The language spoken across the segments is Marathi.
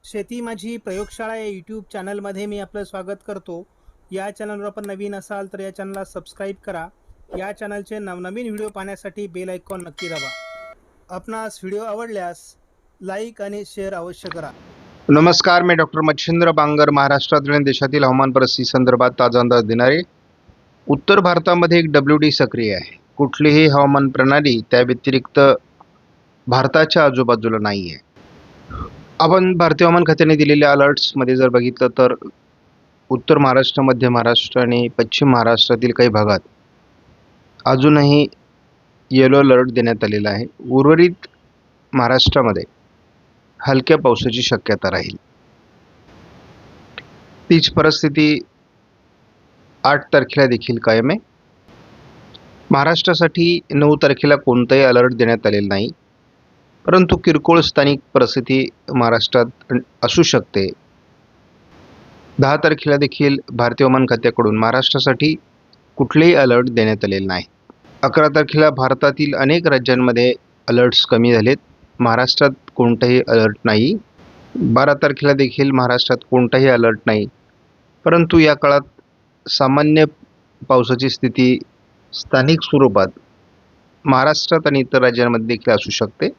शेती माझी प्रयोगशाळा या यूट्यूब चॅनलमध्ये मी आपलं स्वागत करतो. या चॅनलवर आपण नवीन असाल तर या चॅनलला सबस्क्राईब करा. या चॅनलचे नवनवीन व्हिडिओ पाहण्यासाठी बेल आयकॉन नक्की दाबा. आपणास व्हिडिओ आवडल्यास लाईक आणि शेअर अवश्य करा. नमस्कार, मी डॉक्टर मच्छिंद्र बांगर. महाराष्ट्रातील आणि देशातील हवामान परिस्थिती संदर्भात ताजा अंदाज देणारे. उत्तर भारतामध्ये एक WD सक्रिय आहे. कुठलीही हवामान प्रणाली त्या व्यतिरिक्त भारताच्या आजूबाजूला नाही आहे. आपण भारतीय हवामान खात्याने दिलेल्या अलर्ट्समध्ये जर बघितलं तर उत्तर महाराष्ट्र, मध्य महाराष्ट्र आणि पश्चिम महाराष्ट्रातील काही भागात अजूनही येलो अलर्ट देण्यात आलेला आहे. उर्वरित महाराष्ट्रामध्ये हलक्या पावसाची शक्यता राहील. तीच परिस्थिती 8 तारखेला देखील कायम आहे. महाराष्ट्रासाठी 9 तारखेला कोणताही अलर्ट देण्यात आलेला नाही, परंतु किरकोळ स्थानिक परिस्थिती महाराष्ट्रात असू शकते. 10 तारखेला देखील भारतीय हवामान खात्याकडून महाराष्ट्रासाठी कुठलेही अलर्ट देण्यात आलेले नाही. 11 तारखेला भारतातील अनेक राज्यांमध्ये अलर्ट्स कमी झालेत. महाराष्ट्रात कोणताही अलर्ट नाही. 12 तारखेला देखील महाराष्ट्रात कोणताही अलर्ट नाही, परंतु या काळात सामान्य पावसाची स्थिती स्थानिक स्वरूपात महाराष्ट्रात आणि इतर राज्यांमध्ये देखील असू शकते.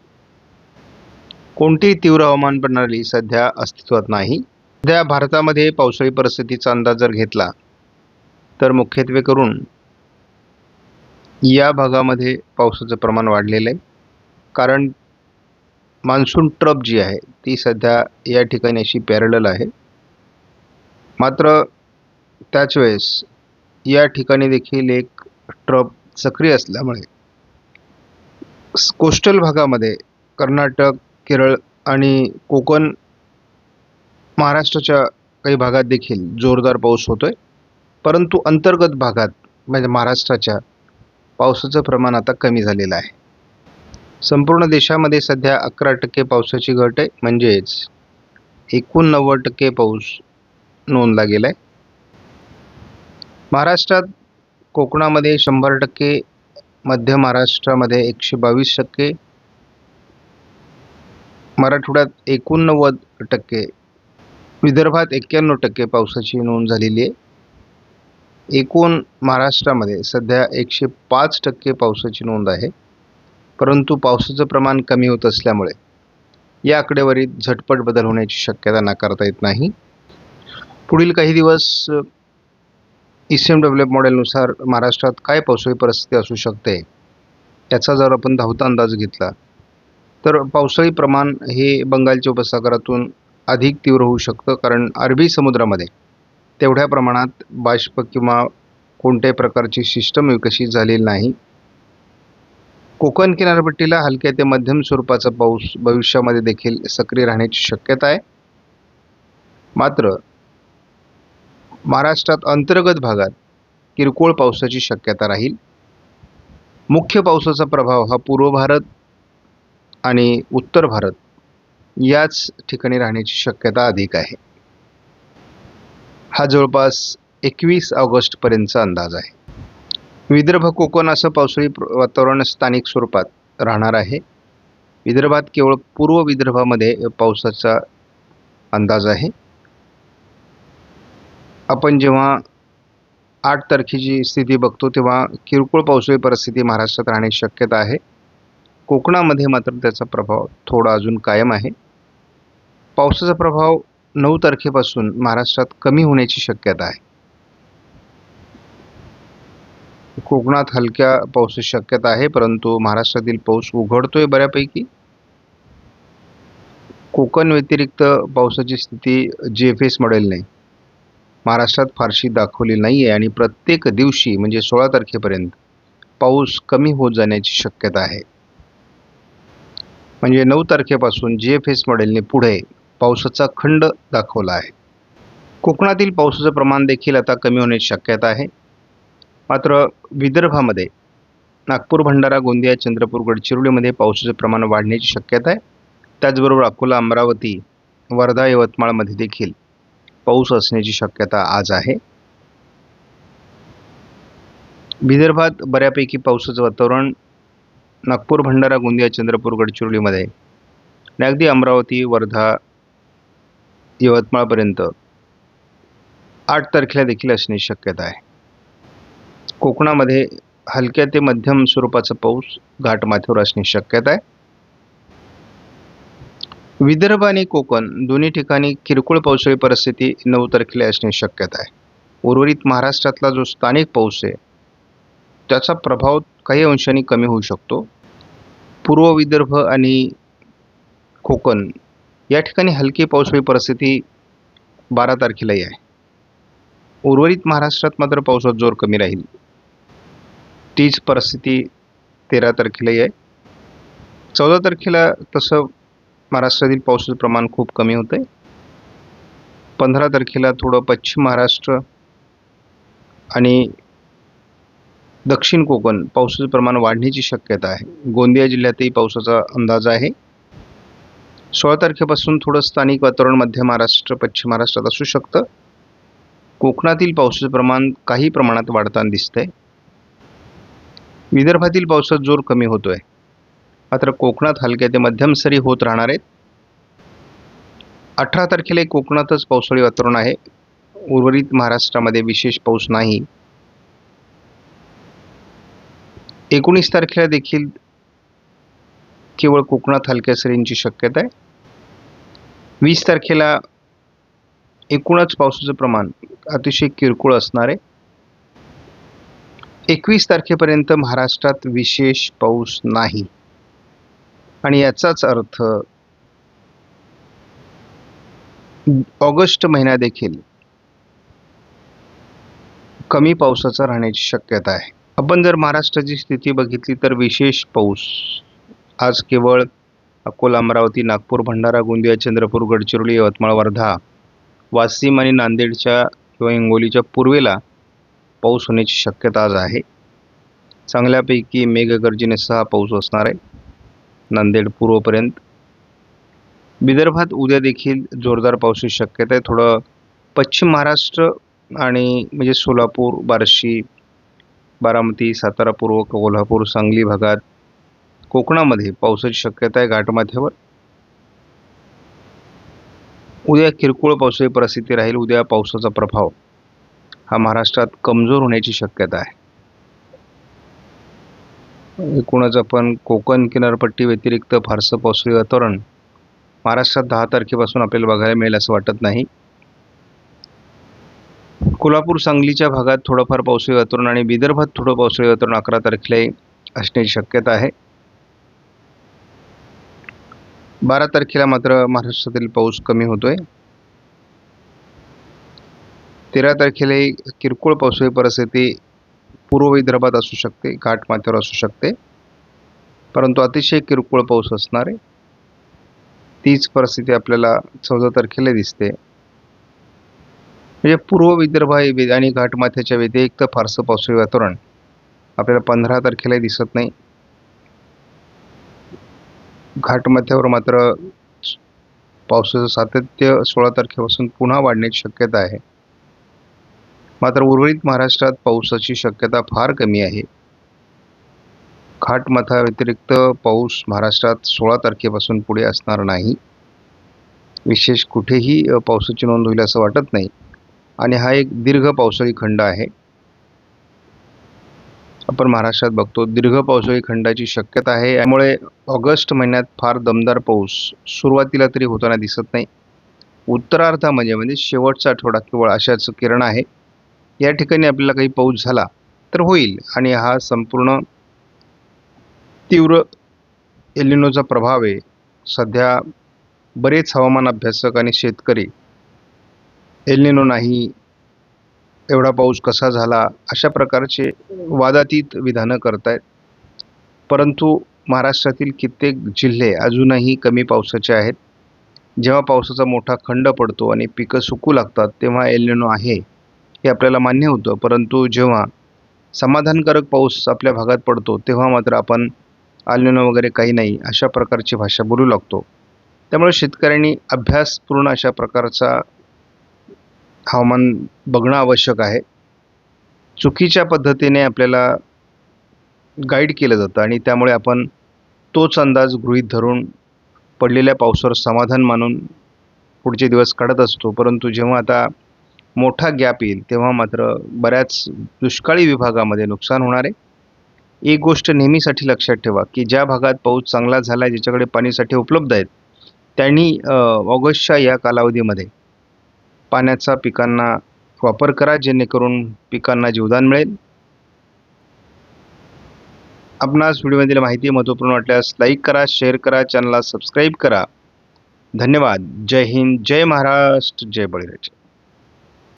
कोणतीही तीव्र हवामान प्रणाली सध्या अस्तित्वात नाही. सध्या भारतामध्ये पावसाळी परिस्थितीचा अंदाज जर घेतला तर मुख्यत्वे करून या भागामध्ये पावसाचं प्रमाण वाढलेलं आहे, कारण मान्सून ट्रफ जी आहे ती सध्या या ठिकाणी अशी पॅरलल आहे. मात्र त्याच वेळेस या ठिकाणी देखील एक ट्रफ सक्रिय असल्यामुळे कोस्टल भागामध्ये कर्नाटक, केरळ आणि कोकण, महाराष्ट्राच्या काही भागात देखील जोरदार पाऊस होतोय. परंतु अंतर्गत भागात म्हणजे महाराष्ट्राच्या पावसाचं प्रमाण आता कमी झालेलं आहे. संपूर्ण देशामध्ये सध्या 11% पावसाची घट आहे, म्हणजेच 89% पाऊस नोंदला गेला आहे. महाराष्ट्रात कोकणामध्ये 100%, मध्य महाराष्ट्रामध्ये 122%, मराठवाड्यात 89%, विदर्भात 91% पावसाची नोंद झालेली आहे. एकूण महाराष्ट्रामध्ये सध्या 105% पावसाची नोंद आहे, परंतु पावसाचं प्रमाण कमी होत असल्यामुळे या आकडेवारीत झटपट बदल होण्याची शक्यता नाकारता येत नाही. पुढील काही दिवस ECMWF मॉडेलनुसार महाराष्ट्रात काय पावसाळी परिस्थिती असू शकते याचा जर आपण धावता अंदाज घेतला तर पावसाळी प्रमाण हे बंगालच्या उपसागरातून अधिक तीव्र होऊ शकतं, कारण अरबी समुद्रामध्ये तेवढ्या प्रमाणात बाष्प किंवा कोणत्याही प्रकारची सिस्टम विकसित झालेली नाही. कोकण किनारपट्टीला हलक्या ते मध्यम स्वरूपाचा पाऊस भविष्यामध्ये देखील सक्रिय राहण्याची शक्यता आहे. मात्र महाराष्ट्रात अंतर्गत भागात किरकोळ पावसाची शक्यता राहील. मुख्य पावसाचा प्रभाव हा पूर्व भारत आणि उत्तर भारत याच ठिकाणी राहण्याची शक्यता अधिक आहे. हा जवळपास 21 ऑगस्टपर्यंतचा अंदाज आहे. विदर्भ, कोकण असं पावसाळी वातावरण स्थानिक स्वरूपात राहणार आहे. विदर्भात केवळ पूर्व विदर्भामध्ये पावसाचा अंदाज आहे. आपण जेव्हा 8 तारखेची स्थिती बघतो तेव्हा किरकोळ पावसाळी परिस्थिती महाराष्ट्रात राहण्याची शक्यता आहे. कोकणामध्ये मात्र त्याचा प्रभाव थोडा अजून कायम आहे. पावसाचा प्रभाव 9 तारखेपासून महाराष्ट्रात कमी होण्याची शक्यता आहे. कोकणात हलक्या पावसाची शक्यता आहे, परंतु महाराष्ट्रातील पाऊस उघडतोय बऱ्यापैकी. कोकण व्यतिरिक्त पावसाची स्थिती GFS मॉडेलने महाराष्ट्रात फारशी दाखवली नाही आहे आणि प्रत्येक दिवशी म्हणजे 16 तारखेपर्यंत पाऊस कमी होत जाण्याची शक्यता आहे. म्हणजे 9 तारखेपासून GFS मॉडेलने पुढे पावसाचा खंड दाखवला आहे. कोकणातील पावसाचं प्रमाण देखील आता कमी होण्याची शक्यता आहे. मात्र विदर्भामध्ये नागपूर, भंडारा, गोंदिया, चंद्रपूर, गडचिरोलीमध्ये पावसाचे प्रमाण वाढण्याची शक्यता आहे. त्याचबरोबर अकोला, अमरावती, वर्धा, यवतमाळमध्ये देखील पाऊस असण्याची शक्यता आज आहे. विदर्भात बऱ्यापैकी पावसाचं वातावरण नागपूर, भंडारा, गोंदिया, चंद्रपूर, गडचिरोलीमध्ये आणि अगदी अमरावती, वर्धा, यवतमाळपर्यंत 8 तारखेला देखील असण्याची शक्यता आहे. कोकणामध्ये हलक्या ते मध्यम स्वरूपाचा पाऊस घाटमाथ्यावर असण्याची शक्यता आहे. विदर्भ आणि कोकण दोन्ही ठिकाणी किरकोळ पावसाळी परिस्थिती 9 तारखेला असण्याची शक्यता आहे. उर्वरित महाराष्ट्रातला जो स्थानिक पाऊस आहे त्याचा प्रभाव काही अंशांनी कमी होऊ शकतो. पूर्व विदर्भ आणि कोकण या ठिकाणी हलकी पावसाळी परिस्थिती 12 तारखेलाही आहे. उर्वरित महाराष्ट्रात मात्र पावसाचा जोर कमी राहील. तीच परिस्थिती 13 तारखेलाही आहे. 14 तारखेला तसं महाराष्ट्रातील पावसाचं प्रमाण खूप कमी होतं आहे. 15 तारखेला थोडं पश्चिम महाराष्ट्र आणि दक्षिण कोकण पावसाचं प्रमाण वाढण्याची शक्यता आहे. गोंदिया जिल्ह्यातही पावसाचा अंदाज आहे. 16 तारखेपासून थोडं स्थानिक वातावरण मध्य महाराष्ट्र पश्चिम महाराष्ट्रात असू शकतं. कोकणातील पावसाचं प्रमाण काही प्रमाणात वाढताना दिसतंय. विदर्भातील पावसाचा जोर कमी होतोय, मात्र कोकणात हलक्या ते मध्यम सरी होत राहणार आहेत. 18 तारखेला कोकणातच पावसाळी वातावरण आहे. उर्वरित महाराष्ट्रामध्ये विशेष पाऊस नाही. 19 तारखेला देखील केवळ कोकणात हलक्या सरींची शक्यता आहे. 20 तारखेला एकूणच पावसाचं प्रमाण अतिशय किरकोळ असणार आहे. 21 तारखेपर्यंत महाराष्ट्रात विशेष पाऊस नाही आणि याचाच अर्थ ऑगस्ट महिना देखील कमी पावसाचा राहण्याची शक्यता आहे. आपण जर महाराष्ट्राची स्थिती बघितली तर विशेष पाऊस आज केवळ अकोला, अमरावती, नागपूर, भंडारा, गोंदिया, चंद्रपूर, गडचिरोली, यवतमाळ, वर्धा, वाशिम आणि नांदेडच्या किंवा हिंगोलीच्या पूर्वेला पाऊस होण्याची शक्यता आज आहे. चांगल्यापैकी मेघगर्जनेसह पाऊस असणार आहे नांदेड पूर्वपर्यंत. विदर्भात उद्या देखील जोरदार पावसाची शक्यता आहे. थोडं पश्चिम महाराष्ट्र आणि म्हणजे सोलापूर, बार्शी, बारामती, सातारा पूर्व, कोल्हापूर, सांगली भागात कोकणामध्ये पावसाची शक्यता आहे घाटमाथ्यावर. उद्या किरकोळ पावसाची परिस्थिती राहील. उद्या पावसाचा प्रभाव हा महाराष्ट्रात कमजोर होण्याची शक्यता आहे. एकूणच आपण कोकण किनारपट्टी व्यतिरिक्त फारसं पावसाळी वातावरण महाराष्ट्रात 10 तारखेपासून आपल्याला बघायला मिळेल असं वाटत नाही. कोल्हापूर, सांगलीच्या भागात थोडंफार पावसाळी वातावरण आणि विदर्भात थोडं पावसाळी वातावरण 11 तारखेला असण्याची शक्यता आहे. 12 तारखेला मात्र महाराष्ट्रातील पाऊस कमी होतोय. 13 तारखेला किरकोळ पावसाळी परिस्थिती पूर्व विदर्भात असू शकते, घाटमाथ्यावर असू शकते, परंतु अतिशय किरकोळ पाऊस असणार आहे. तीच परिस्थिती आपल्याला 14 तारखेला दिसते. म्हणजे पूर्व विदर्भ आणि घाटमाथ्याच्या व्यतिरिक्त फारसं पावसाळी वातावरण आपल्याला 15 तारखेला दिसत नाही. घाटमाथ्यावर मात्र पावसाचं सातत्य 16 तारखेपासून पुन्हा वाढण्याची शक्यता आहे. मात्र उर्वरित महाराष्ट्रात पावसाची शक्यता फार कमी आहे. घाटमाथा व्यतिरिक्त पाऊस महाराष्ट्रात 16 तारखेपासून पुढे असणार नाही. विशेष कुठेही पावसाची नोंद होईल असं वाटत नाही आणि हा एक दीर्घ पावसाळी खंड आहे. आपण महाराष्ट्रात बघतो दीर्घ पावसाळी खंडाची शक्यता आहे. त्यामुळे ऑगस्ट महिन्यात फार दमदार पाऊस सुरुवातीला तरी होताना दिसत नाही. उत्तरार्धामध्ये म्हणजे शेवटचा आठवडा केवळ अशाच किरण आहे. या ठिकाणी आपल्याला काही पाऊस झाला तर होईल आणि हा संपूर्ण तीव्र एल निनोचा प्रभाव आहे. सध्या बरेच हवामान अभ्यासक आणि शेतकरी एल निनो नाही, एवढा पाऊस कसा झाला, अशा प्रकारचे वादातीत विधानं करतायत. परंतु महाराष्ट्रातील कित्येक जिल्हे अजूनही कमी पावसाचे आहेत. जेव्हा पावसाचा मोठा खंड पडतो आणि पिकं सुकू लागतात तेव्हा एल निनो आहे हे आपल्याला मान्य होतं. परंतु जेव्हा समाधानकारक पाऊस आपल्या भागात पडतो तेव्हा मात्र आपण एल निनो वगैरे काही नाही अशा प्रकारची भाषा बोलू लागतो. त्यामुळे शेतकऱ्यांनी अभ्यासपूर्ण अशा प्रकारचा हवामान बघणं आवश्यक आहे. चुकीच्या पद्धतीने आपल्याला गाईड केलं जातं आणि त्यामुळे आपण तोच अंदाज गृहीत धरून पडलेल्या पावसावर समाधान मानून पुढचे दिवस काढत असतो, परंतु जेव्हा आता मोठा गॅप येईल तेव्हा मात्र बऱ्याच दुष्काळी विभागामध्ये नुकसान होणार आहे. एक गोष्ट नेहमीसाठी लक्षात ठेवा की ज्या भागात पाऊस चांगला झाला आहे, ज्याच्याकडे पाणीसाठे उपलब्ध आहेत, त्यांनी ऑगस्टच्या या कालावधीमध्ये पाण्याचा पिकांना वापर करा, जेणेकरून पिकांना जीवदान मिळेल. आपणास व्हिडिओमधील माहिती महत्त्वपूर्ण वाटल्यास लाईक करा, शेअर करा, चॅनलला सबस्क्राईब करा. धन्यवाद. जय हिंद, जय महाराष्ट्र, जय बळीराजा.